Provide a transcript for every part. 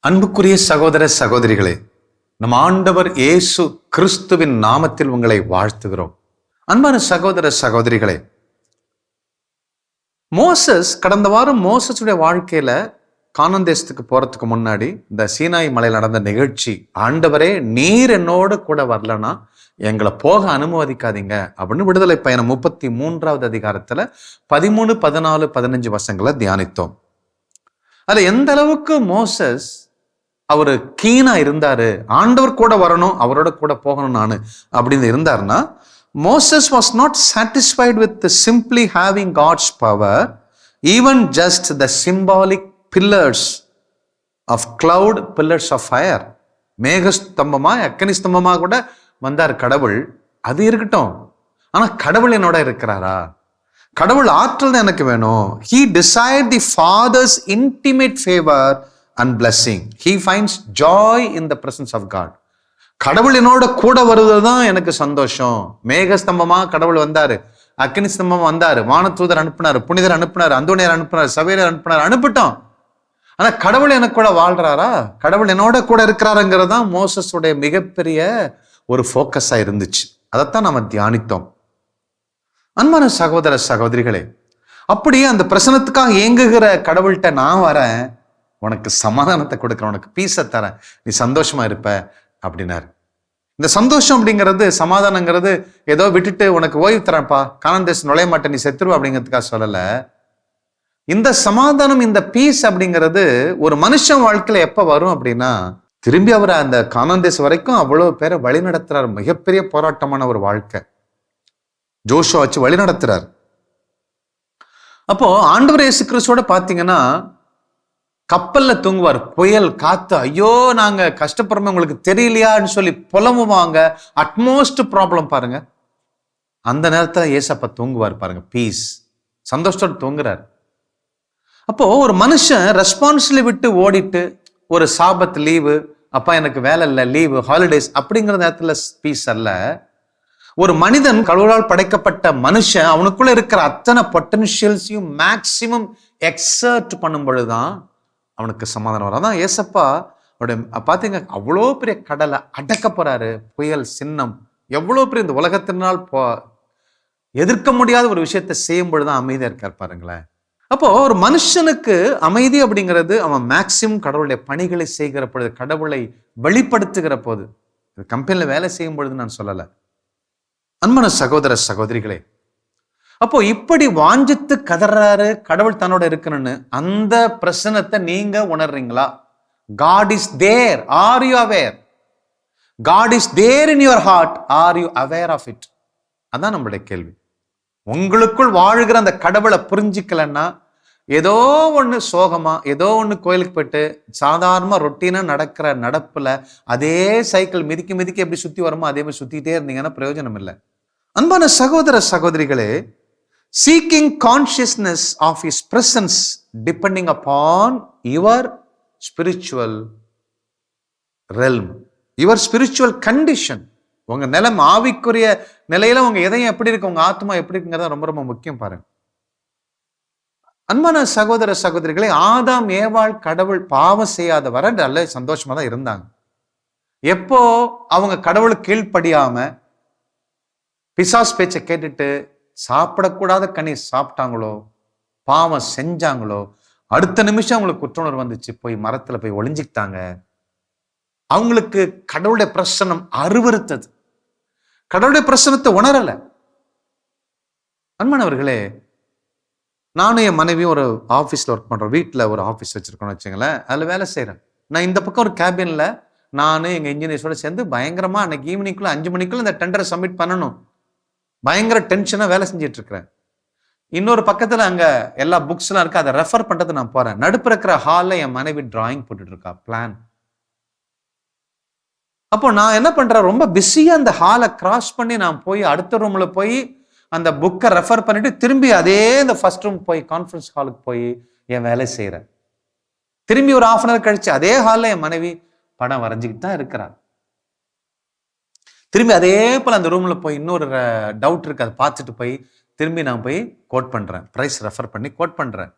அன்புக்குரிய சகோதர சகோதரிகளே, நம் ஆண்டவர் இயேசு கிறிஸ்துவின் நாமத்தில் உங்களை வாழ்த்துகிறோம். அன்பான சகோதர சகோதரிகளே, மோசஸ் கடந்த வாரம் மோசஸுடைய வாழ்க்கையில கானான் தேசத்துக்கு போறதுக்கு முன்னாடி இந்த சீனாய் மலையில் நடந்த நிகழ்ச்சி, ஆண்டவரே நீர் என்னோடு கூட வரலன்னா எங்களை போக அனுமதிக்காதீங்க அப்படின்னு விடுதலை பயணம் 33வது அதிகாரத்துல 13, 14, 15 வசங்களை தியானித்தோம். அதுல எந்த அளவுக்கு மோசஸ் அவரு கீனா இருந்தாரு, ஆண்டவர் கூட வரணும், அவரோட கூட போகணும் நானு அப்படின்னு இருந்தாருன்னா, Moses was not satisfied with simply having God's power, even just the symbolic pillars of cloud, pillars of fire. மேகஸ்தம்பமா அக்கினி ஸ்தம்பமா கூட வந்தார் கடவுள், அது இருக்கட்டும். ஆனா கடவுள் என்னோட இருக்கிறாரா? கடவுள் ஆற்றல் தான் எனக்கு வேணும். He desired the Father's intimate favor and blessing. He finds joy in the presence of God. கடவுள் என்னோட கூட வருவதுதான் எனக்கு சந்தோஷம். மேகஸ்தம்பமா கடவுள் வந்தாரு, அக்கினி ஸ்தம்பமா வந்தாரு, வானதூதர் அனுப்பினாரு, புனிதர் அனுப்பினாரு, அந்தோனியர் அனுப்பினாரு, சபையர் அனுப்பினாரு, அனுப்பிட்டோம். ஆனா கடவுள் எனக்கு கூட வாழ்றாரா? கடவுள் என்னோட கூட இருக்கிறாருங்கிறது தான் மோசஸுடைய மிகப்பெரிய ஒரு ஃபோக்கஸா இருந்துச்சு. அதைத்தான் நம்ம தியானித்தோம். அன்பான சகோதர சகோதரிகளே, அப்படியே அந்த பிரசனத்துக்காக ஏங்குகிற கடவுள்கிட்ட நான் வரேன், உனக்கு சமாதானத்தை கொடுக்குறேன், உனக்கு பீஸை தரேன், நீ சந்தோஷமா இருப்ப அப்படின்னாரு. இந்த சந்தோஷம் அப்படிங்கிறது, சமாதானங்கிறது ஏதோ விட்டுட்டு உனக்கு ஓய்வு தரேன்ப்பா, கானான் தேசம் நுழைய மாட்டேன், நீ செத்துருவ அப்படிங்கிறதுக்காக சொல்லல. இந்த சமாதானம், இந்த பீஸ் அப்படிங்கிறது ஒரு மனுஷன் வாழ்க்கையில எப்ப வரும் அப்படின்னா, திரும்பி அவர் அந்த கானான் தேசம் வரைக்கும் அவ்வளவு பேரை வழி நடத்துறாரு. மிகப்பெரிய போராட்டமான ஒரு வாழ்க்கை ஜோஷுவா வச்சு வழி நடத்துறாரு. அப்போ ஆண்டவர் இயேசு கிறிஸ்துவோட பாத்தீங்கன்னா கப்பல்ல தூங்குவார், புயல் காத்து, ஐயோ நாங்க கஷ்டப்படுறோம் உங்களுக்கு தெரியலையான்னு சொல்லி புலம்புவாங்க. அட்மோஸ்ட் ப்ராப்ளம் பாருங்க, அந்த நேரத்துல ஏசப்பா தூங்குவார் பாருங்க, பீஸ், சந்தோஷத்தோடு தூங்குறாரு. அப்போ ஒரு மனுஷன் ரெஸ்பான்சிபிலிட்டி விட்டு ஓடிட்டு, ஒரு சாபத் லீவு, அப்பா எனக்கு வேலை இல்லை, லீவு, ஹாலிடேஸ் அப்படிங்கிற நேரத்துல பீஸ் அல்ல. ஒரு மனிதன் கடவுளால் படைக்கப்பட்ட மனுஷன் அவனுக்குள்ள இருக்கிற அத்தனை பொட்டன்ஷியல்ஸையும் மேக்சிமம் எக்ஸர்ட் பண்ணும் பொழுதுதான் அவனுக்கு சமாதானம் வரும். அதான் ஏசப்பா பாத்தீங்க, அவ்வளோ பெரிய கடலை அடக்க போறாரு, புயல் சின்னம், எவ்வளோ பெரிய இந்த உலகத்தினால் எதிர்க்க முடியாத ஒரு விஷயத்தை செய்யும் பொழுதுதான் அமைதியா இருக்கார் பாருங்களேன். அப்போ ஒரு மனுஷனுக்கு அமைதி அப்படிங்கிறது அவன் மேக்சிமம் கடவுளுடைய பணிகளை செய்கிற பொழுது, கடவுளை வெளிப்படுத்துகிற போது. கம்பெனில வேலை செய்யும் பொழுது நான் சொல்லல. அன்பான சகோதர சகோதரிகளே, அப்போ இப்படி வாஞ்சித்து கதறாரு கடவுள் தன்னோட இருக்கணும்னு, அந்த பிரசனத்தை நீங்க உணர்றீங்களா? God is there. Are you aware? God is there in your heart. Are you aware of it? அதான் நம்மளுடைய கேள்வி. உங்களுக்குள் வாழ்கிற அந்த கடவுளை புரிஞ்சிக்கலன்னா, ஏதோ ஒண்ணு சோகமா, ஏதோ ஒண்ணு கோயிலுக்கு போயிட்டு சாதாரணமா ரொட்டீனா நடக்கிற நடப்புல அதே சைக்கிள் மிதிக்க மிதிக்க எப்படி சுத்தி வருமோ அதே மாதிரி சுத்திட்டே இருந்தீங்கன்னா பிரயோஜனம் இல்லை. அன்பான சகோதர சகோதரிகளே, seeking consciousness of his presence depending upon your spiritual realm, your spiritual condition. உங்க நிலம், ஆவிக்குரிய நிலையில உங்க இதயம் எப்படி இருக்கு, உங்க ஆத்மா எப்படி இருக்குங்கிறத ரொம்ப ரொம்ப முக்கியம் பாருங்க. அன்பான சகோதர சகோதரிகளே, ஆதாம் ஏவாள் கடவுள் பாவம் செய்யாத வர நல்ல சந்தோஷமா தான் இருந்தாங்க. எப்போ அவங்க கடவுளுக்கு கீழ்ப்படியாம பிசாஸ் பேச்சை கேட்டுட்டு சாப்பிடக்கூடாத கனி சாப்பிட்டாங்களோ, பாவம் செஞ்சாங்களோ, அடுத்த நிமிஷம் அவங்களுக்கு குற்றுணர்வு வந்துச்சு, போய் மரத்துல போய் ஒளிஞ்சிக்கிட்டாங்க. அவங்களுக்கு கடவுளுடைய பிரசனம் அருவருத்தது, கடவுளுடைய பிரசனத்தை உணரல. அன்பானவர்களே, நானும் என் மனைவி ஒரு ஆஃபீஸ்ல ஒர்க் பண்றோம், வீட்டில் ஒரு ஆஃபீஸ் வச்சிருக்கோம்னு வச்சுங்களேன், அதுல வேலை செய்யறேன். நான் இந்த பக்கம் ஒரு கேபின்ல நானும் எங்க இன்ஜினியர்ஸோட சேர்ந்து பயங்கரமா அன்னைக்கு ஈவினிங்குள்ள 5 மணிக்குள்ள இந்த டெண்டரை சப்மிட் பண்ணணும், பயங்கர டென்ஷனா வேலை செஞ்சிட்டு இருக்கிறேன். இன்னொரு பக்கத்துல அங்க எல்லா புக்ஸ் எல்லாம் இருக்கு, அதை ரெஃபர் பண்றது நான் போறேன். நடுப்புற இருக்கிற ஹால்ல என் மனைவி டிராயிங் போட்டுட்டு இருக்கா, பிளான். அப்போ நான் என்ன பண்றேன், ரொம்ப பிஸியா அந்த ஹாலை கிராஸ் பண்ணி நான் போய் அடுத்த ரூம்ல போய் அந்த புக்கை ரெஃபர் பண்ணிட்டு திரும்பி அதே இந்த ஃபர்ஸ்ட் ரூம் போய் கான்ஃபரன்ஸ் ஹாலுக்கு போய் என் வேலை செய்யறேன். திரும்பி ஒரு 1/2 hour கழிச்சு அதே ஹால்ல என் மனைவி படம் வரைஞ்சிக்கிட்டு தான் இருக்கிறார். திரும்பி அதே போல அந்த ரூம்ல போய் இன்னொரு டவுட் இருக்கு, அதை பார்த்துட்டு போய் திரும்பி நான் போய் கோட் பண்றேன், பிரைஸ் ரெஃபர் பண்ணி கோட் பண்றேன்.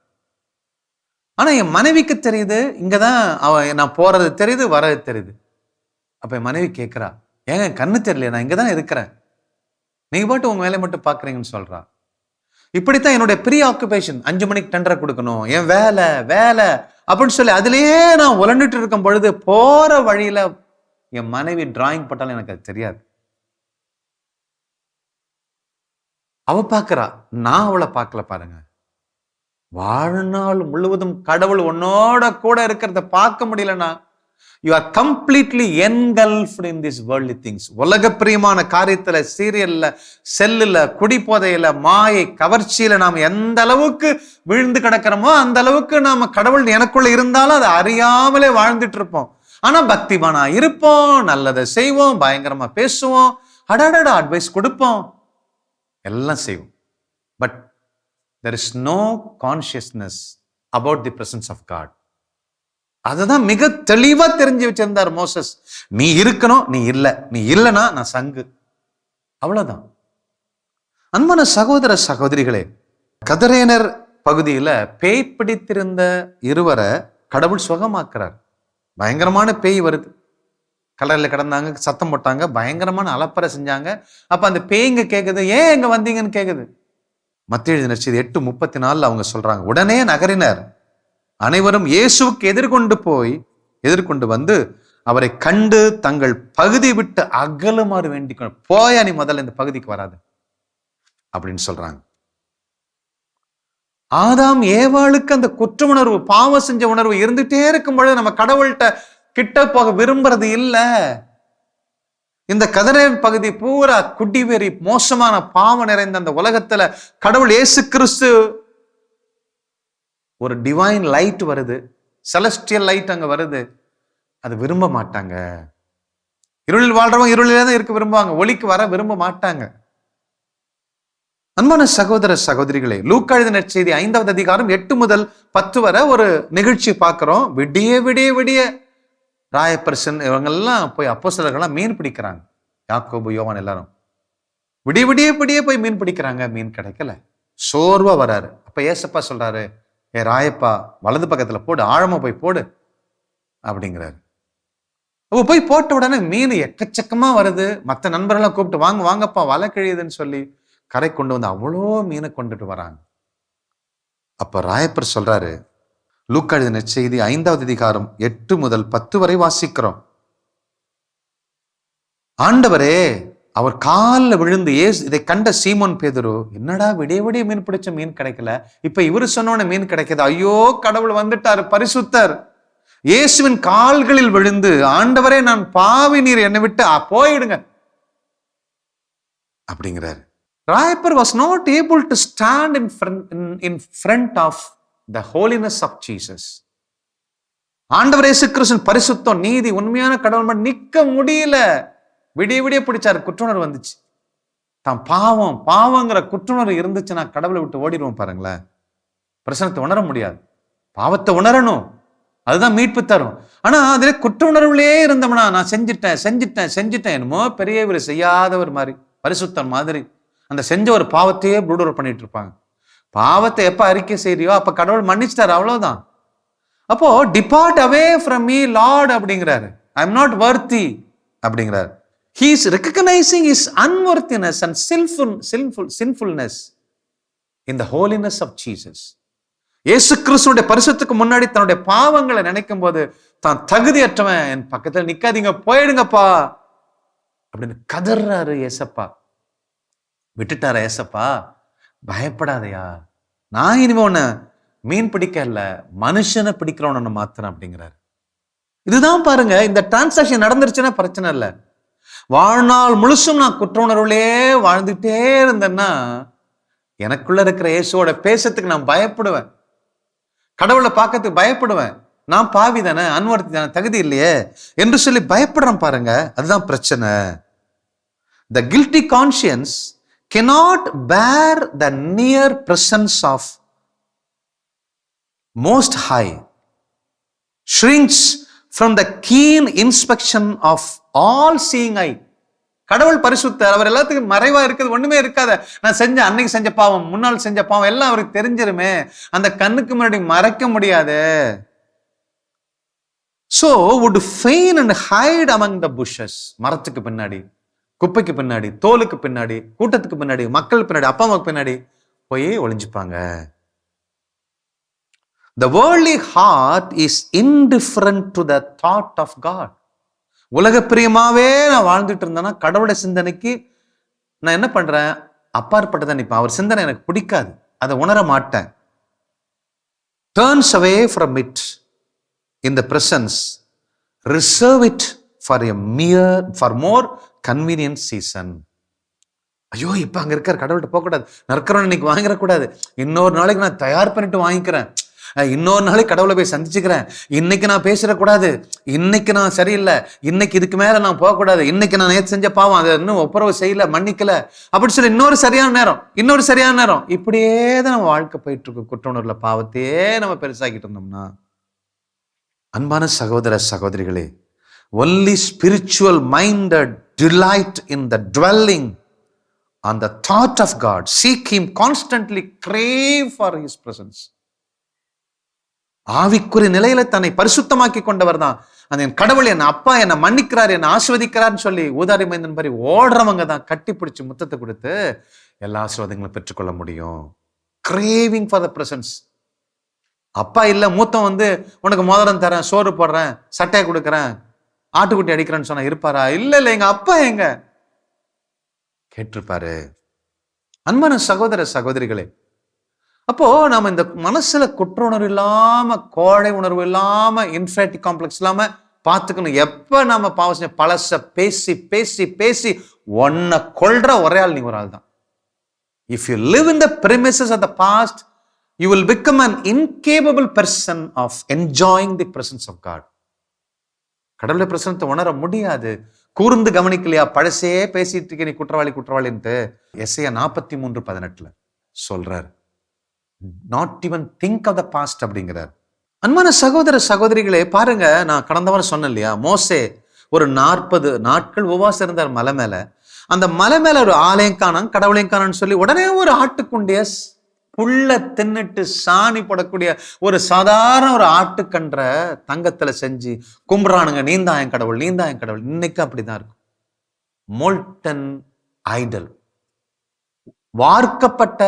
ஆனா என் மனைவிக்கு தெரியுது, இங்கதான் நான் போறது தெரியுது, வர்றது தெரியுது. அப்ப என் மனைவி கேட்கிறா, ஏங்க கண்ணு தெரியல, நான் இங்கதான் இருக்கிறேன், நீங்க பாட்டு உங்க வேலையை மட்டும் பாக்குறீங்கன்னு சொல்றா. இப்படித்தான் என்னுடைய ப்ரீ ஆக்குபேஷன். 5 மணிக்கு டெண்டரை கொடுக்கணும், என் வேலை வேலை அப்படின்னு சொல்லி அதுலயே நான் உழண்டுட்டு இருக்கும் பொழுது போற வழியில என் மனைவி டிராயிங் போட்டாலும் எனக்கு அது தெரியாது. அவ பாக்குறா, நான் அவளை பார்க்கல. பாருங்க, வாழ்நாள் முழுவதும் கடவுள் உன்னோட கூட இருக்கிறத பார்க்க முடியலன்னா you are completely engulfed in these worldly things. உலக பிரியமான காரியத்துல, சீரியல்ல, செல்லுல, குடிபோதையில, மாயை கவர்ச்சியில நாம் எந்த அளவுக்கு விழுந்து கிடக்கிறோமோ அந்த அளவுக்கு நாம கடவுள் எனக்குள்ள இருந்தாலும் அதை அறியாமலே வாழ்ந்துட்டு இருப்போம். ஆனா பக்திமானா இருப்போம், நல்லதை செய்வோம், பயங்கரமா பேசுவோம், அடாடா அட்வைஸ் கொடுப்போம், எல்லாம் செய்வோம். But there is no consciousness about the presence of God. அதுதான் மிக தெளிவா தெரிஞ்சு வச்சிருந்தார் மோசஸ். நீ இருக்கணும், நீ இல்லைன்னா நான் சங்கு, அவ்வளவுதான். அன்பான சகோதர சகோதரிகளே, கதரேனர் பகுதியில பேய் பிடித்திருந்த இருவரை கடவுள் சுகமாக்குறார். பயங்கரமான பேய் வருது, கடல்ல கிடந்தாங்க, சத்தம் போட்டாங்க, பயங்கரமான அலப்பறை செஞ்சாங்க. அப்ப அந்த பேய்ங்க கேக்குது, ஏன் எங்க வந்தீங்கன்னு கேக்குது. மத்தேயு எழுதின நற்செய்தி 8:34 அவங்க சொல்றாங்க, உடனே நகரினர் அனைவரும் இயேசுவுக்கு எதிர்கொண்டு வந்து அவரை கண்டு தங்கள் பகுதி விட்டு அகலுமாறு வேண்டிக், போயா நீ முதல்ல இந்த பகுதிக்கு வராது அப்படின்னு சொல்றாங்க. ஆதாம் ஏவாளுக்கு அந்த குற்ற உணர்வு, பாவம் செஞ்ச உணர்வு இருந்துட்டே இருக்கும் பொழுது நம்ம கடவுள்கிட்ட கிட்ட போக விரும்புறது இல்ல. இந்த கதரேன் பகுதி பூரா குடிவெறி, மோசமான பாவம் நிறைந்த அந்த உலகத்துல கடவுள் இயேசு கிறிஸ்து, ஒரு டிவைன் லைட் வருது, செலஸ்டியல் லைட் அங்க வருது, அது விரும்ப மாட்டாங்க. இருளில் வாழ்றவங்க இருளிலே தான் இருக்க விரும்புவாங்க, ஒளிக்கு வர விரும்ப மாட்டாங்க. அன்பான சகோதர சகோதரிகளே, லூக்கா எழுதின நற்செய்தி 5வது அதிகாரம் 8 முதல் 10 வரை ஒரு நிகழ்ச்சி பார்க்கிறோம். விடிய விடிய விடிய ராயப்பர்சன் இவங்கெல்லாம் போய் அப்போஸ்தலர்கள்லாம் மீன் பிடிக்கிறாங்க. யாக்கோபு, யோவான் எல்லாரும் விடிய விடிய விடிய போய் மீன் பிடிக்கிறாங்க. மீன் கிடைக்கல, சோர்வா வராரு. அப்ப ஏசப்பா சொல்றாரு, ஏ ராயப்பா, வலது பக்கத்துல போடு, ஆழமா போய் போடு அப்படிங்கிறாரு. அப்போ போய் போட்ட உடனே மீன் எக்கச்சக்கமா வருது. மற்ற நண்பர்கள்லாம் கூப்பிட்டு, வாங்க வாங்கப்பா, வலை கிழியுதுன்னு சொல்லி கரை கொண்டு வந்து அவ்வளோ மீனை கொண்டுட்டு வராங்க. அப்ப ராயப்பர் சொல்றாரு, லூக்கா எழுதின நற்செய்தி 5வது அதிகாரம் 8 முதல் 10 வரை வாசிக்கிறோம். ஆண்டவரே, அவர் காலில் விழுந்து இதை கண்ட சீமோன் பேதுரு, என்னடா விடிய விடிய மீன் பிடிச்ச மீன் கிடைக்கல, இப்ப இவரு சொன்னோன்னு மீன் கிடைக்குது, ஐயோ கடவுள் வந்துட்டாரு, பரிசுத்தர். இயேசுவின் கால்களில் விழுந்து, ஆண்டவரே நான் பாவி, நீர் என்னை விட்டு போயிடுங்க அப்படிங்கிறாரு. Rayappar was not able to stand in front of the holiness of Jesus. ஆண்டவர் இயேசு கிறிஸ்துவின் பரிசுத்தம், நீதி, உண்மையான கடவுள் மட்டும் நிக்க முடியல. விடிய விடிய பிடிச்சாரு, குற்றுணர்வு வந்துச்சு. தான் பாவங்கிற குற்றுணர்வு இருந்துச்சுன்னா கடவுளை விட்டு ஓடிடுவோம். பாருங்களேன், பிரசனத்தை உணர முடியாது, பாவத்தை உணரணும், அதுதான் மீட்பு தரும். ஆனா அதுல குற்ற உணர்வுலயே இருந்தோம்னா, நான் செஞ்சிட்டேன் என்னமோ பெரிய இவர் செய்யாதவர் மாதிரி, பரிசுத்தம் மாதிரி அந்த செஞ்ச ஒரு பாவத்தையே ப்ளூடர் பண்ணிட்டு இருப்பாங்க. பாவத்தை எப்ப அறிக்கை செய்யறியோ அப்ப கடவுள் மன்னிச்சிட்டாரு, அவ்வளவுதான். அப்போ depart away from me Lord அப்படிங்கிறாரு, ஐ எம் நாட் வர்த்தி அப்படிங்கிறாரு. He is recognizing his unworthiness and sinfulness in the holiness of Jesus. இயேசு கிறிஸ்துவுடைய பரிசுத்துக்கு முன்னாடி தன்னுடைய பாவங்களை நினைக்கும் போது, தான் தகுதியற்றவன், என் பக்கத்துல நிக்காதீங்க, போயிடுங்கப்பா அப்படின்னு கதறாரு ஏசப்பா. விட்டுட்டார ஏசப்பா, பயப்படாதையா, நான் இனிமே உன்னை மீன் பிடிக்க இல்ல, மனுஷனை பிடிக்கிறவன மாத்திரம் அப்படிங்கிறாரு. இதுதான் பாருங்க, இந்த டிரான்சாக்சன் நடந்துருச்சுன்னா பிரச்சனை இல்லை. வாழ்நாள் முழுசும் நான் குற்ற உணர்வுலே வாழ்ந்துட்டே இருந்தேன்னா எனக்குள்ள இருக்கிற இயேசுவோட பேசத்துக்கு நான் பயப்படுவேன், கடவுளை பார்க்கறதுக்கு பயப்படுவேன். நான் பாவி தானே, அன்வர்த்தி தானே, தகுதி இல்லையே என்று சொல்லி பயப்படுறேன். பாருங்க, அதுதான் பிரச்சனை. The guilty conscience cannot bear the near presence of Most High, shrinks from the keen inspection of all seeing eye. கடவுள் பரிசுத்தர், அவர் எல்லாத்துக்கும் மறைவா இருக்குது, ஒண்ணுமே இருக்காத. நான் அன்னைக்கு செஞ்ச பாவம், முன்னாள் செஞ்ச பாவம் எல்லாம் அவருக்கு தெரிஞ்சிருமே, அந்த கண்ணுக்கு முன்னாடி மறைக்க முடியாது. So would feign and hide among the bushes. மரத்துக்கு பின்னாடி, குப்பைக்கு பின்னாடி, தோலுக்கு பின்னாடி, கூட்டத்துக்கு பின்னாடி, மக்கள் பின்னாடி, அப்பா அம்மாவுக்கு பின்னாடி போய் ஒளிஞ்சுப்பாங்க. The worldly heart is indifferent to the thought of God. உலக பிரியமாவே நான் வாழ்ந்துட்டு இருந்தேன்னா கடவுளை சிந்தனைக்கு நான் என்ன பண்றேன், அப்பாற்பட்டதான் நிற்பேன். அவர் சிந்தனை எனக்கு பிடிக்காது, அதை உணர மாட்டேன். Turns away from it in the presence, reserve it for more convenient season. ஐயோ இப்ப அங்க இருக்கார், கடவுள்கிட்ட போக கூடாது, நற்கரன் இன்னைக்கு வாங்கிடக்கூடாது, இன்னொரு நாளைக்கு நான் தயார் பண்ணிட்டு வாங்கிக்கிறேன், இன்னொரு நாளைக்கு கடவுளை போய் சந்திச்சுக்கிறேன், இன்னைக்கு நான் பேசிடக்கூடாது, இன்னைக்கு நான் சரியில்லை, இன்னைக்கு இதுக்கு மேல நான் போகக்கூடாது, இன்னைக்கு நான் நேற்று செஞ்ச பாவம் அதை இன்னும் ஒப்புரவு செய்யல, மன்னிக்கல அப்படி சொல்லி இன்னொரு சரியான நேரம் இப்படியே தான் நம்ம வாழ்க்கை போயிட்டு இருக்கு. குற்ற உணர்வுல பாவத்தையே நம்ம பெருசாக்கிட்டு இருந்தோம்னா, அன்பான சகோதர சகோதரிகளே, only spiritual minded delight in the dwelling on the thought of God, seek him constantly, crave for his presence. ஆவிக்குரிய நிலையில தன்னை பரிசுத்தமாக்கி கொண்டவர் தான் அந்த கடவுள், என் அப்பா என்னை மன்னிக்கிறார், என்னை ஆசீர்வதிக்கிறார்னு சொல்லி ஊதாரி மைந்தன் மாதிரி ஓடுறவங்க தான் கட்டி பிடிச்சு முத்தத்தை கொடுத்து எல்லா ஆசீர்வாதங்களும் பெற்றுக்கொள்ள முடியும். Craving for the presence. அப்பா இல்ல, மூத்தம் உனக்கு மோதிரம் தரேன், சோறு போடுறேன், சட்டையை கொடுக்குறேன், ஆட்டுக்குட்டி அடிக்கிறேன்னு சொன்னா இருப்பாரா? இல்ல எங்க அப்பா எங்க கேட்டிருப்பாரு. அன்பான சகோதர சகோதரிகளே, அப்போ நாம இந்த மனசுல குற்ற உணர்வு இல்லாம, கோழை உணர்வு இல்லாம, இன்ஃபீரியாரிட்டி காம்ப்ளெக்ஸ் இல்லாம பார்த்துக்கணும். எப்ப நாம பாவம் செஞ்ச பழச பேசி பேசி பேசி ஒன்ன கொள்ற ஒரே ஆள் நீ ஒரு ஆள் தான். If you live in the premises of the past, you will become an incapable person of enjoying the presence of God. கடவுளை பிரசன்னத்தை உணர முடியாது. கூர்ந்து கவனிக்கலையா, பழசே பேசிட்டு இருக்க நீ குற்றவாளின்ட்டு எஸ்ஐயா 43:18 சொல்றார். Not even think of the past அப்படிங்கிறார். அன்பான சகோதர சகோதரிகளே, பாருங்க, நான் கடந்த வாரம் சொன்னேன் இல்லையா, மோசே ஒரு 40 நாட்கள் உபவாசம் இருந்தார் மலை மேல. அந்த மலை மேல ஒரு ஆலயம் காணான், கடவுளையும் காணான்னு சொல்லி உடனே ஒரு ஆட்டுக்குண்டிய புல்ல தின்னுட்டு சாணி போடக்கூடிய ஒரு சாதாரண ஒரு ஆட்டுக்கன்ற தங்கத்துல செஞ்சு கும்பிடுறானுங்க. நீந்தான் என் கடவுள், நீந்தான் என் கடவுள். இன்னைக்கு அப்படிதான் இருக்கும். மோல்டன் ஐடல், வார்க்கப்பட்ட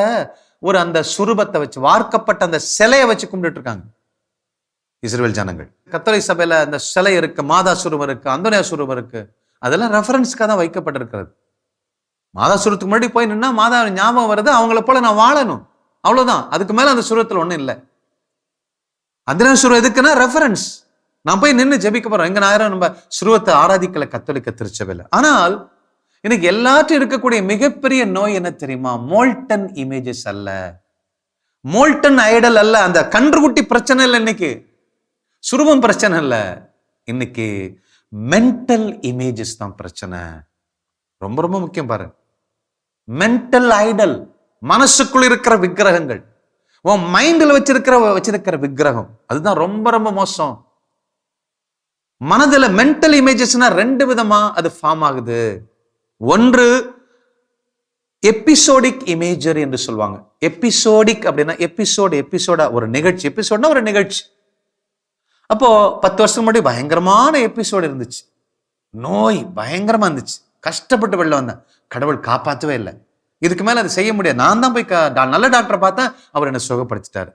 ஒரு அந்த சுரூபத்தை வச்சு, வார்க்கப்பட்ட அந்த சிலையை வச்சு கும்பிட்டு இருக்காங்க இஸ்ரவேல் ஜனங்கள். கத்தோலிக்க சபையில அந்த சிலை இருக்கு, மாதா சுரூபம் இருக்கு, அந்தோனியா சுரூபம் இருக்கு. அதெல்லாம் ரெஃபரன்ஸ்க்காக தான் வைக்கப்பட்டிருக்கிறது. மாதா சுரூபத்துக்கு முன்னாடி போய் நின்னா மாதா ஞாபகம் வருது, அவங்கள போல நான் வாழணும், அவ்வளவுதான். அதுக்கு மேல அந்த சுரூபத்துல ஒண்ணும் இல்லை. அந்தோனியா சுரூபம் எதுக்குன்னா ரெஃபரன்ஸ். நான் போய் நின்று ஜெபிக்க போறோம். எங்க நேரம் நம்ம சுரூபத்தை ஆராதிக்கல கத்தோலிக்க திருச்சபையில. ஆனால் இன்னைக்கு எல்லாத்தையும் இருக்கக்கூடிய மிகப்பெரிய நோய் என்ன தெரியுமா? மோல்டன் இமேஜஸ் அல்ல, மோல்டன் ஐடல் அல்ல. அந்த கன்றுகுட்டி பிரச்சனை இல்லை இன்னைக்கு, சுரூபம் பிரச்சனை இல்லை. இன்னைக்கு மென்டல் இமேஜஸ் தான் பிரச்சனை. ரொம்ப ரொம்ப முக்கியம் பாரு. மென்டல் ஐடல், மனசுக்குள் இருக்கிற விக்கிரகங்கள், உன் மைண்ட்ல வச்சிருக்கிற விக்கிரகம், அதுதான் ரொம்ப ரொம்ப மோசம். மனதுல மென்டல் இமேஜஸ்னா 2 விதமா அது ஃபார்ம் ஆகுது. ஒன்று எபிசோடிக் இமேஜரி என்று சொல்லுவாங்க. எபிசோடிக் அப்படின்னா எபிசோடா ஒரு நிகழ்ச்சி. எபிசோட்னா ஒரு நிகழ்ச்சி. அப்போ 10 வருஷம் முன்னாடி பயங்கரமான எபிசோடு இருந்துச்சு, நோய் பயங்கரமா இருந்துச்சு, கஷ்டப்பட்டு வெளில வந்தேன், கடவுள் காப்பாற்றவே இல்லை, இதுக்கு மேல அது செய்ய முடியாது, நான் தான் போய் நல்ல டாக்டரை பார்த்தா அவர் என்ன சுகப்படுத்திட்டாரு.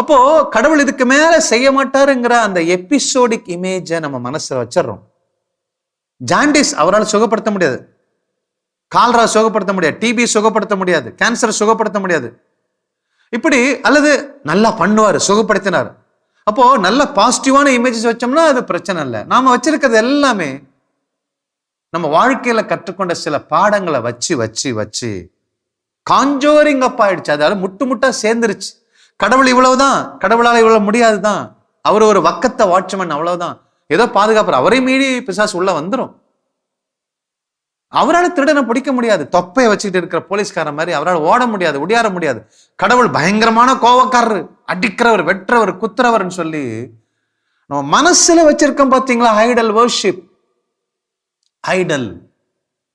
அப்போ கடவுள் இதுக்கு மேல செய்ய மாட்டாருங்கிற அந்த எபிசோடிக் இமேஜை நம்ம மனசுல வச்சிடறோம். ஜாண்டிஸ் அவரால் சுகப்படுத்த முடியாது, கால்ரா சுகப்படுத்த முடியாது, டிபி சுகப்படுத்த முடியாது, கேன்சர் சுகப்படுத்த முடியாது. இப்படி அல்லது நல்லா பண்ணுவாரு, சுகப்படுத்தினார். அப்போ நல்ல பாசிட்டிவான இமேஜஸ் வச்சோம்னா அது பிரச்சனை இல்லை. நாம வச்சிருக்கிறது எல்லாமே நம்ம வாழ்க்கையில கற்றுக்கொண்ட சில பாடங்களை வச்சு வச்சு வச்சு காஞ்சோரிங் அப் ஆயிடுச்சு. அதாவது முட்டா சேர்ந்துருச்சு. கடவுள் இவ்வளவுதான், கடவுளால இவ்வளவு முடியாதுதான், அவர் ஒரு வக்கத்தை வாட்ச்மேன், அவ்வளவுதான், ஏதோ பாதுகாப்பு, அவரை மீறி பிசாசு உள்ள வந்துடும். அவரால் திருடனை பிடிக்க முடியாது, தொப்பையை வச்சுக்கிட்டு இருக்கிற போலீஸ்காரன் மாதிரி அவரால் ஓட முடியாது, ஒடியார முடியாது. கடவுள் பயங்கரமான கோவக்காரர், அடிக்கிறவர், வெற்றவர், குத்துறவர்னு சொல்லி நம்ம மனசுல வச்சிருக்கோம். பார்த்தீங்களா? Idol worship, Idol.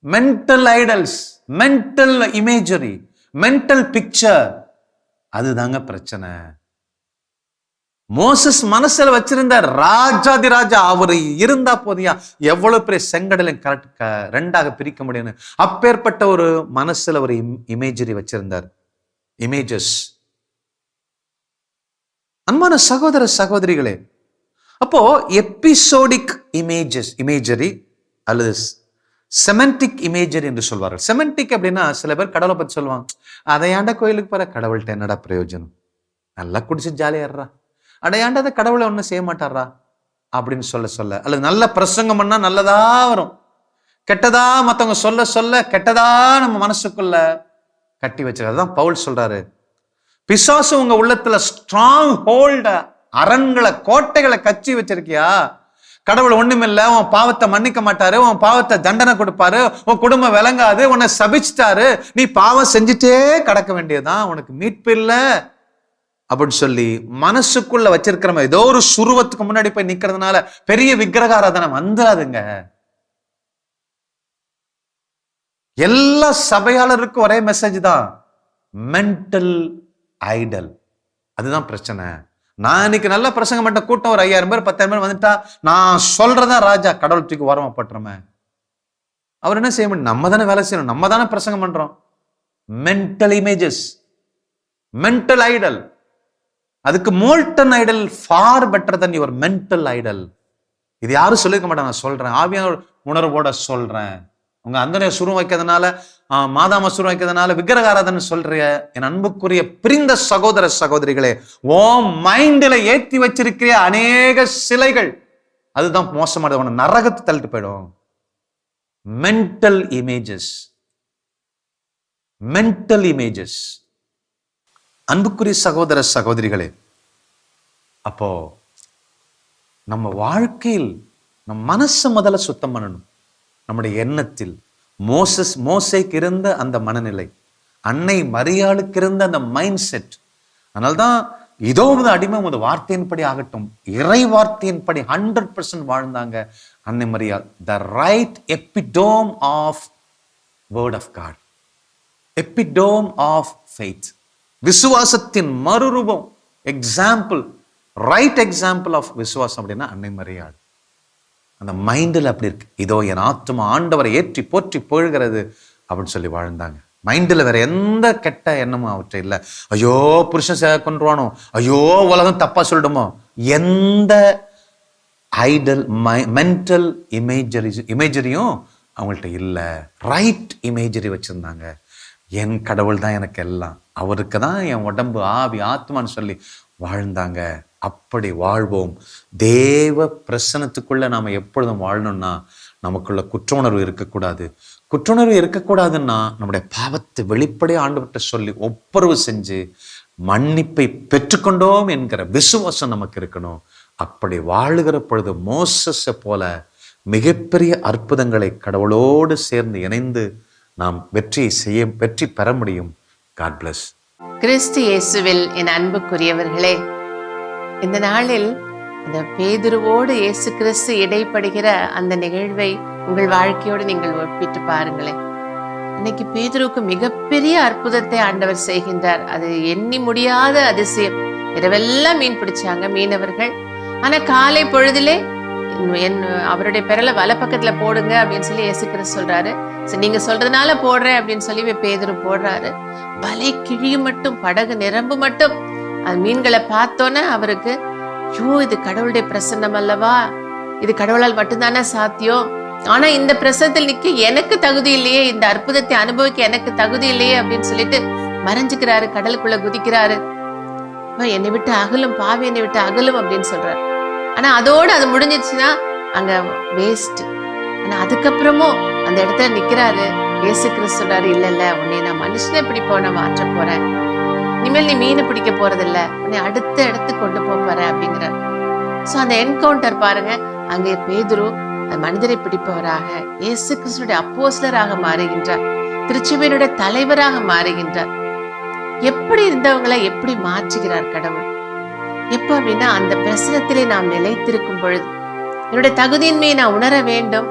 Mental idols, mental imagery, mental picture, அதுதாங்க பிரச்சனை. மோசஸ் மனசுல வச்சிருந்த ராஜாதி ராஜா அவர் இருந்தா போதியா எவ்வளவு பெரிய செங்கடலை ரெண்டாக பிரிக்க முடியும்னு அப்பேற்பட்ட ஒரு மனசுல ஒரு இமேஜரி வச்சிருந்தார், இமேஜஸ். அன்பான சகோதர சகோதரிகளே, அப்போ எபிசோடிக் இமேஜரி அல்லது செமண்டிக் இமேஜரி என்று சொல்வார்கள். செமண்டிக் அப்படின்னா சில பேர் கடவுளை பத்தி சொல்லுவாங்க, அதையாண்ட கோயிலுக்கு போற, கடவுள்கிட்ட என்னடா பிரயோஜனம், நல்லா குடிச்சு ஜாலியாடுறா, அடையாண்டதை கடவுளை ஒன்றும் செய்ய மாட்டாரா அப்படின்னு சொல்ல அல்லது நல்ல பிரசங்கம் பண்ணா நல்லதா வரும், கெட்டதா மற்றவங்க சொல்ல கெட்டதா நம்ம மனசுக்குள்ள கட்டி வச்சிருக்காதான் பவுல் சொல்றாரு. பிசாசு உங்க உள்ளத்துல ஸ்ட்ராங் ஹோல்ட, அரண்களை கோட்டைகளை கச்சி வச்சிருக்கியா, கடவுள் ஒண்ணுமில்ல, உன் பாவத்தை மன்னிக்க மாட்டாரு, உன் பாவத்தை தண்டனை கொடுப்பாரு, உன் குடும்பம் விளங்காது, உன்னை சபிச்சிட்டாரு, நீ பாவம் செஞ்சுட்டே கடக்க வேண்டியதுதான், உனக்கு மீட்பு இல்லை அப்படின்னு சொல்லி மனசுக்குள்ள வச்சிருக்கிற ஏதோ ஒரு சுருவத்துக்கு முன்னாடி போய் நிக்கிறதுனால பெரிய விக்கிரக ஆராதனை வந்துடாதுங்க. எல்லா சபையாளருக்கும் ஒரே மெசேஜ் தான், மென்டல் ஐடல். அதுதான் பிரச்சனை. நான் இன்னைக்கு நல்ல பிரசங்கம் பண்ண கூட்டம் ஒரு 5000 பேர் 10,000 பேர் வந்துட்டா நான் சொல்றதா ராஜா, கடவுள் தூக்கி ஓரமா பட்டுறமே. அவர் என்ன செய்ய முடியும், நம்ம தானே வேலை செய்யணும், நம்ம தானே பிரசங்கம் பண்றோம். Mental images, mental idol. அதுக்கு molten idol far better than your mental idol. இது யாரும் சொல்லிருக்க மாட்டாங்க, நான் சொல்றேன், ஆவியான உணர்வோட சொல்றேன். உங்க அந்தனைய சுரம் வைக்கிறதுனால, மாதாம சுரம் வைக்கிறதுனால விக்கிரகாராதனை சொல்ற என் அன்புக்குரிய பிரிந்த சகோதர சகோதரிகளே, ஓ மைண்ட்ல ஏற்றி வச்சிருக்கிற அநேக சிலைகள் அதுதான் மோசமானது, உன நரகத்தை தள்ளிட்டு போயிடும். Mental images, mental images. அன்புக்குரிய சகோதர சகோதரிகளே, அப்போ நம்ம வாழ்க்கையில் நம் மனசை முதல்ல சுத்தம் பண்ணணும். நம்முடைய எண்ணத்தில் மோசேக்கு இருந்த அந்த மனநிலை, அன்னை மரியாளுக்கு இருந்த அந்த மைண்ட் செட். அதனால்தான் இதோ அடிமை உமது வார்த்தையின்படி ஆகட்டும், இறை வார்த்தையின்படி 100% வாழ்ந்தாங்க அன்னை மரியாள். The right epitome of word of God, epitome of faith, விசுவாசத்தின் மறுரூபம், எக்ஸாம்பிள், ரைட் எக்ஸாம்பிள் ஆஃப் விசுவாசம் அப்படின்னா அன்னை மரியாள். அந்த மைண்டில் அப்படி இருக்கு, இதோ என் ஆத்துமா ஆண்டவரை ஏற்றி போற்றி புகழ்கிறது அப்படின்னு சொல்லி வாழ்ந்தாங்க. மைண்டில் வேற எந்த கெட்ட எண்ணமும் அவற்றை இல்லை. ஐயோ புருஷன் கொன்றுவானோ, ஐயோ உலகம் தப்பா சொல்லிடுமோ, எந்த ஐடல் மென்டல் இமேஜரியும் அவங்கள்ட்ட இல்லை. ரைட் இமேஜரி வச்சிருந்தாங்க. என் கடவுள் தான் எனக்கு எல்லாம், அவருக்கு தான் என் உடம்பு ஆவி ஆத்மான்னு சொல்லி வாழ்ந்தாங்க. அப்படி வாழ்வோம். தேவ பிரசனத்துக்குள்ள நாம எப்பொழுதும் வாழணும்னா நமக்குள்ள குற்ற உணர்வு இருக்கக்கூடாது. குற்றுணர்வு இருக்கக்கூடாதுன்னா நம்முடைய பாவத்தை வெளிப்படையாக ஆண்டவர்கிட்ட சொல்லி ஒப்புரவு செஞ்சு மன்னிப்பை பெற்றுக்கொண்டோம் என்கிற விசுவாசம் நமக்கு இருக்கணும். அப்படி வாழுகிற பொழுது மோசஸை போல மிகப்பெரிய அற்புதங்களை கடவுளோடு சேர்ந்து இணைந்து நாம் வெற்றி பெற முடியும். God bless. கிறிஸ்து இயேசுவில் என் அன்புக்குரியவர்களே, இந்த நாளில் அந்த பேதுருவோடு இயேசு கிறிஸ்து இடைப்படுகிற அந்த நிகழ்வை உங்கள் வாழ்க்கையோடு நீங்கள் ஒப்பிட்டு பாருங்களேன். இன்னைக்கு பேதுருவுக்கு மிகப்பெரிய அற்புதத்தை ஆண்டவர் செய்கின்றார். அது எண்ணி முடியாத அதிசயம். இரவெல்லாம் மீன் பிடிச்சாங்க மீனவர்கள். ஆனா காலை பொழுதிலே அவருடைய பெறல வலை பக்கத்துல போடுங்க அப்படின்னு சொல்லி இயேசு கிறிஸ்து சொல்றாரு. சரி நீங்க சொல்றதுனால போடுறேன் அப்படின்னு சொல்லி பேதுரு போடுறாரு. வலை கிழியும் மட்டும், படகு நிரம்பு மட்டும். அது மீன்களை பார்த்தோன்னே அவருக்கு, ஐயோ இது கடவுளுடைய பிரசன்னம் அல்லவா, இது கடவுளால் மட்டும்தானே சாத்தியம், ஆனா இந்த பிரசனத்தில் நிக்க எனக்கு தகுதி இல்லையே, இந்த அற்புதத்தை அனுபவிக்க எனக்கு தகுதி இல்லையே அப்படின்னு சொல்லிட்டு மறைஞ்சுக்கிறாரு, கடலுக்குள்ள குதிக்கிறாரு. என்னை விட்டு அகலும் பாவி, என்னை விட்டு அகலும் அப்படின்னு சொல்றாரு. ஆனா அதோடு அது முடிஞ்சிச்சுன்னா அங்க வேஸ்ட். ஆனா அதுக்கப்புறமும் அந்த இடத்துல நிக்கிறாரு. இயேசு கிறிஸ்து சொல்றாரு, இல்ல உன்னை நான் மனுஷனே பிடிப்போன மாற்ற போறேன், இனிமேல் நீ மீனை பிடிக்க போறதில்ல, உன்னை அடுத்த இடத்துக்கு கொண்டு போற அப்படிங்கிறார். சோ அந்த என்கவுண்டர் பாருங்க, அங்கே பேதுரு மனிதரை பிடிப்பவராக, இயேசு கிறிஸ்துடைய அப்போஸ்தலராக மாறுகின்றார், திருச்சபையினுடைய தலைவராக மாறுகின்றார். எப்படி இருந்தவங்களை எப்படி மாற்றுகிறார் கடவுள். எப்ப அப்படின்னா அந்த பிரசனத்திலே நாம் நிலைத்திருக்கும் பொழுது, என்னுடைய தகுதியின்மையை நான் உணர வேண்டும்,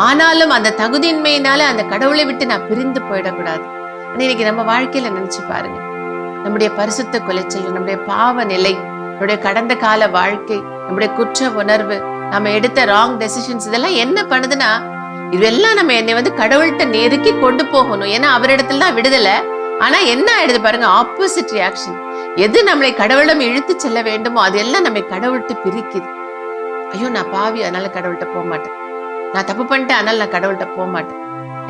ஆனாலும் அந்த தகுதியின்மையினால அந்த கடவுளை விட்டு நான் பிரிந்து போயிடக்கூடாது. இன்னைக்கு நம்ம வாழ்க்கையில நினைச்சு பாருங்க, நம்முடைய பரிசுத்த குலைச்சல், நம்முடைய பாவ நிலை, நம்முடைய கடந்த கால வாழ்க்கை, நம்முடைய குற்ற உணர்வு, நம்ம எடுத்த ராங் டெசிஷன்ஸ், இதெல்லாம் என்ன பண்ணுதுன்னா, இதெல்லாம் நம்ம என்னை கடவுள்கிட்ட நெருக்கி கொண்டு போகணும். ஏன்னா அவரிடத்துல தான் விடுதலை. ஆனா என்ன ஆயிடுது பாருங்க, ஆப்போசிட் ரியாக்ஷன். எது நம்மளை கடவுளிடம் இழுத்து செல்ல வேண்டுமோ அதெல்லாம் நம்மை கடவுள்கிட்ட பிரிக்குது. ஐயோ நான் பாவி, அதனால கடவுள்கிட்ட போக மாட்டேன். நான் தப்பு பண்ணிட்டேன், அதனால நான் கடவுள்கிட்ட போக மாட்டேன்.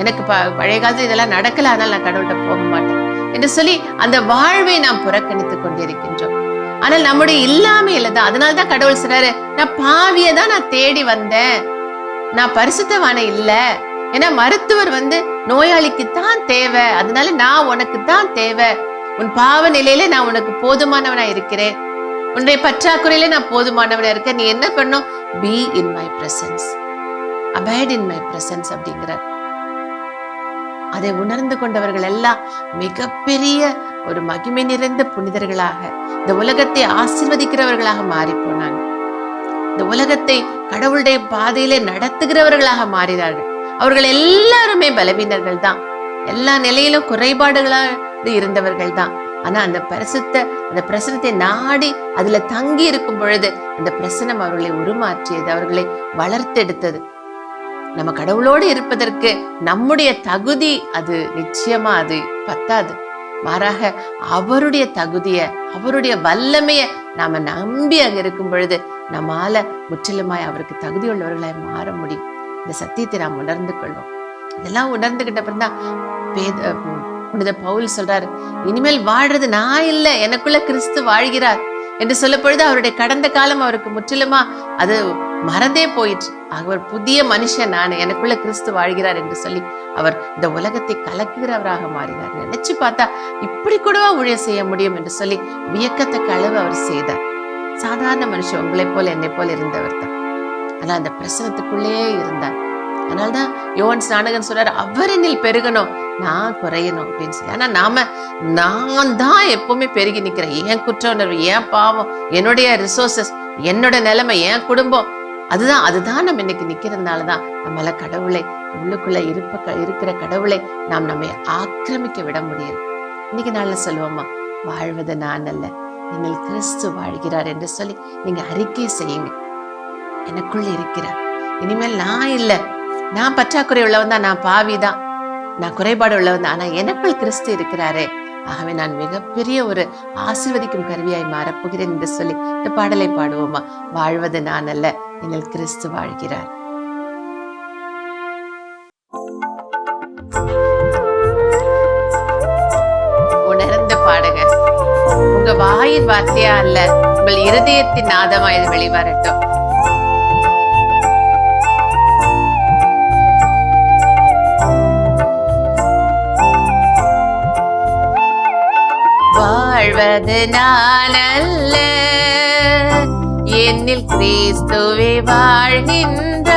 எனக்கு பழைய காலத்துல இதெல்லாம் நடக்கல, அதனால நான் கடவுள்கிட்ட போக மாட்டேன் என்று சொல்லி அந்த வாழ்வை நாம் புறக்கணித்துக் கொண்டிருக்கின்றோம். ஆனால் நம்முடைய இல்லாமையில தான், அதனாலதான் கடவுள் சொல்றாரு, நான் பாவியை தான் நான் தேடி வந்தேன், நான் பரிசுத்தவான இல்ல. ஏன்னா மருத்துவர் நோயாளிக்கு தான் தேவை, அதனால நான் உனக்கு தான் தேவை. உன் பாவ நிலையில நான் உனக்கு போதுமானவனா இருக்கிறேன், உன்னுடைய பற்றாக்குறையில நான் போதுமானவனா இருக்கேன். நீ என்ன பண்ணும்? Be in my presence, abide in my presence அப்படிங்கிறார். அதை உணர்ந்து கொண்டவர்கள் எல்லாம் மிகப்பெரிய ஒரு மகிமை நிறைந்த புனிதர்களாக, இந்த உலகத்தை ஆசீர்வதிக்கிறவர்களாக மாறி போனாங்க. இந்த உலகத்தை கடவுளுடைய பாதையிலே நடத்துகிறவர்களாக மாறினார்கள். அவர்கள் எல்லாருமே பலவீனர்கள் தான், எல்லா நிலையிலும் குறைபாடுகளாக இருந்தவர்கள் தான். ஆனா அந்த பிரசனத்தை நாடி அதுல தங்கி இருக்கும் பொழுது அந்த பிரசனம் அவர்களை உருமாற்றியது, அவர்களை வளர்த்தெடுத்தது. நம்ம கடவுளோடு இருப்பதற்கு நம்முடைய தகுதி அது நிச்சயமா அது பத்தாது. மாறாக அவருடைய தகுதிய, அவருடைய வல்லமைய நாம நம்பி அங்க இருக்கும் பொழுது நம்மால முற்றிலுமாய் அவருக்கு தகுதி உள்ளவர்களாய் மாற முடியும். இந்த சத்தியத்தை நாம் உணர்ந்து கொள்வோம். இதெல்லாம் உணர்ந்துகிட்ட அப்புறம்தான் புனித பவுல் சொல்றாரு, இனிமேல் வாழ்றது நான் இல்லை, எனக்குள்ள கிறிஸ்து வாழ்கிறார் என்று சொல்ல பொழுது அவருடைய கடந்த காலம் அவருக்கு முற்றிலுமா அது மறந்தே போயிற்று. அவர் புதிய மனுஷன், நான் எனக்குள்ள கிறிஸ்து வாழ்கிறார் என்று சொல்லி அவர் இந்த உலகத்தை கலக்குகிறவராக மாறினார். நினைச்சு பார்த்தா இப்படி கூடவா ஊழியம் செய்ய முடியும் என்று சொல்லி வியக்கத்தக்க அளவு அவர் செய்தார். சாதாரண மனுஷன், உங்களை போல என்னை போல இருந்தவர் தான். ஆனா அந்த பிரசனத்துக்குள்ளே இருந்தார். அதனால்தான் யோவான் ஸ்நானகன் சொல்றாரு, அவர் என்னில் பெருகணும், நான் குறையணும் அப்படின்னு சொல்லி. ஆனா நான் தான் எப்பவுமே பெருகி நிக்கிறேன். என் குற்ற உணர்வு, என் பாவம், என்னுடைய ரிசோர்சஸ், என்னோட நிலைமை, என் குடும்பம், அதுதான் நம்ம இன்னைக்கு நிக்கிறதுனாலதான் நம்மளால கடவுளை, உள்ளுக்குள்ள இருக்கிற கடவுளை நம்மை ஆக்கிரமிக்க விட முடியல. இன்னைக்கு நாள்ல சொல்லுவோமா, வாழ்வது நான் அல்ல, என்னில் கிறிஸ்து வாழ்கிறார் என்று சொல்லி நீங்க அறிக்கை செய்யுங்க. எனக்குள்ள இருக்கிறார், இனிமேல் நான் இல்ல, நான் பற்றாக்குறை உள்ளவன் தான், நான் பாவிதான், நான் குறைபாடு உள்ளவன் தான், ஆனா எனக்குள் கிறிஸ்து இருக்கிறாரே, ஆகவே நான் மிகப்பெரிய ஒரு ஆசீர்வதிக்கும் கருவியாய் மாறப்போகிறேன் என்று சொல்லி இந்த பாடலை பாடுவோமா. வாழ்வது நான் அல்ல, என்னில் கிறிஸ்து வாழ்கிறார். உணர்ந்து பாடுங்க. உங்க வாயின் வார்த்தையா அல்ல, உங்கள் இருதயத்தின் நாதமா இது வெளிவரட்டும். வாழ்வது நான் அல்ல, என்னில் கிறிஸ்துவே வாழ்கின்றார்.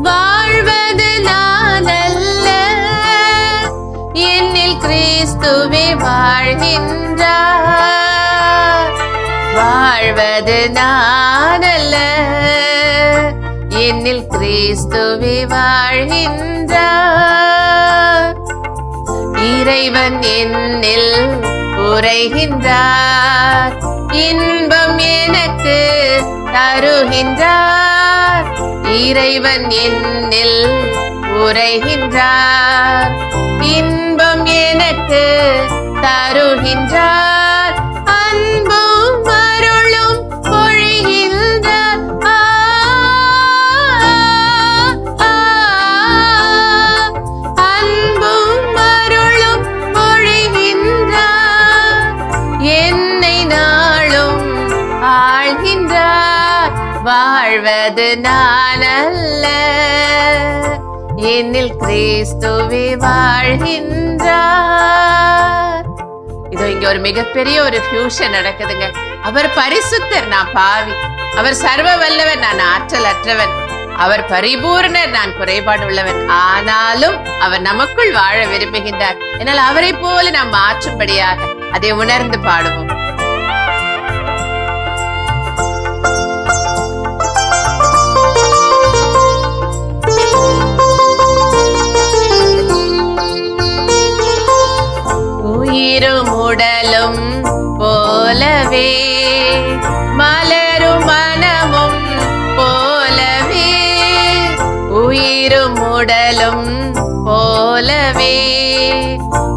வாழ்வது நான் அல்ல, என்னில் கிறிஸ்துவே வாழ்கின்றார். வாழ்வது நான் அல்ல, என்னில் கிறிஸ்துவே வாழ்கின்றார். இறைவன் என்னில் உரைகின்றார், இன்பம் எனக்கு தருகின்றார். இறைவன் என்னில் உரைகின்றார், இன்பம் எனக்கு தருகின்றார். அன்பும் அருளும் பொழிகின்றார். அன்பும் அருளும் பொழிகின்றார், என்னை நாளும் ஆழ்கின்றார். வாழ்வது நான் அல்ல, என்னில் கிறிஸ்துவே வாழ்கின்றார். இதோ இங்க ஒரு மிகப்பெரிய ஒரு ஃபியூஷன் நடக்குதுங்க. அவர் பரிசுத்தர், நான் பாவி. அவர் சர்வ வல்லவர், நான் ஆற்றல் அற்றவன். அவர் பரிபூர்ணர், நான் குறைபாடு உள்ளவன். ஆனாலும் அவர் நமக்குள் வாழ விரும்புகின்றார். என்னால் அவரை போல நாம் மாற்றும்படியாக அதை உணர்ந்து பாடுவோம். கடலும் போலவே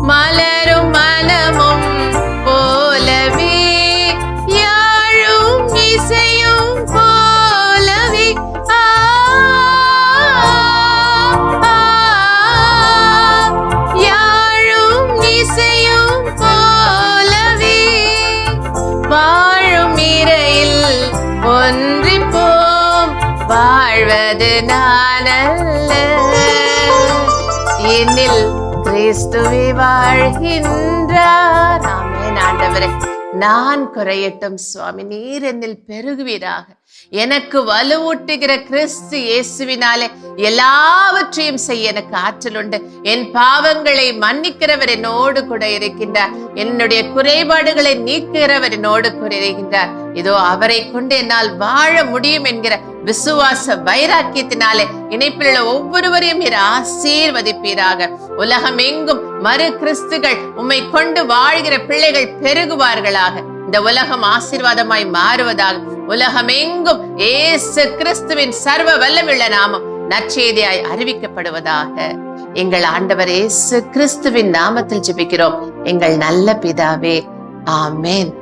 மலரும் மனமும் போலவே யாழும் இசையும் போலவே யாழும் இசையும் போலவே வாழும் இறையில் ஒன்றிப்போம் வாழ்வது நானல்ல என்னில் கிறிஸ்துவே வாழ்கின்றார். ஆமென். ஆண்டவரே, நான் குறையட்டும் சுவாமி, நீர் என்னில் பெருகுவீராக. எனக்கு வலுவூட்டுகிற கிறிஸ்து இயேசுவினாலே எல்லாவற்றையும் செய்ய எனக்கு ஆற்றல் உண்டு. என் பாவங்களை மன்னிக்கிறவர் என்னோடு கூட இருக்கின்றார். என்னுடைய குறைபாடுகளை நீக்கிறவர் என்னோடு கூட இருக்கின்றார். இதோ அவரை கொண்டு என்னால் வாழ முடியும் என்கிற விசுவாச வைராக்கியத்தினாலே இணைப்பில் உள்ள ஒவ்வொருவரையும் நீர் ஆசீர்வதிப்பீராக. உலகம் எங்கும் மறு கிறிஸ்துகள் உம்மை கொண்டு வாழ்கிற பிள்ளைகள் பெருகுவார்களாக. இந்த உலகம் ஆசீர்வாதமாய் மாறுவதாக. உலகம் எங்கும் இயேசு கிறிஸ்துவின் சர்வ வல்லமையுள்ள நாமம் நற்செய்தியாய் அறிவிக்கப்படுவதாக. எங்கள் ஆண்டவர் இயேசு கிறிஸ்துவின் நாமத்தில் ஜெபிக்கிறோம் எங்கள் நல்ல பிதாவே, ஆமென்.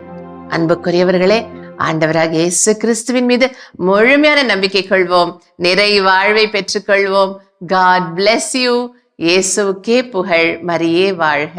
அன்புக்குரியவர்களே, ஆண்டவராக இயேசு கிறிஸ்துவின் மீது முழுமையான நம்பிக்கை கொள்வோம், நிறை வாழ்வை பெற்றுக்கொள்வோம். God bless you. இயேசுவுக்கே புகழ், மரியே வாழ்க.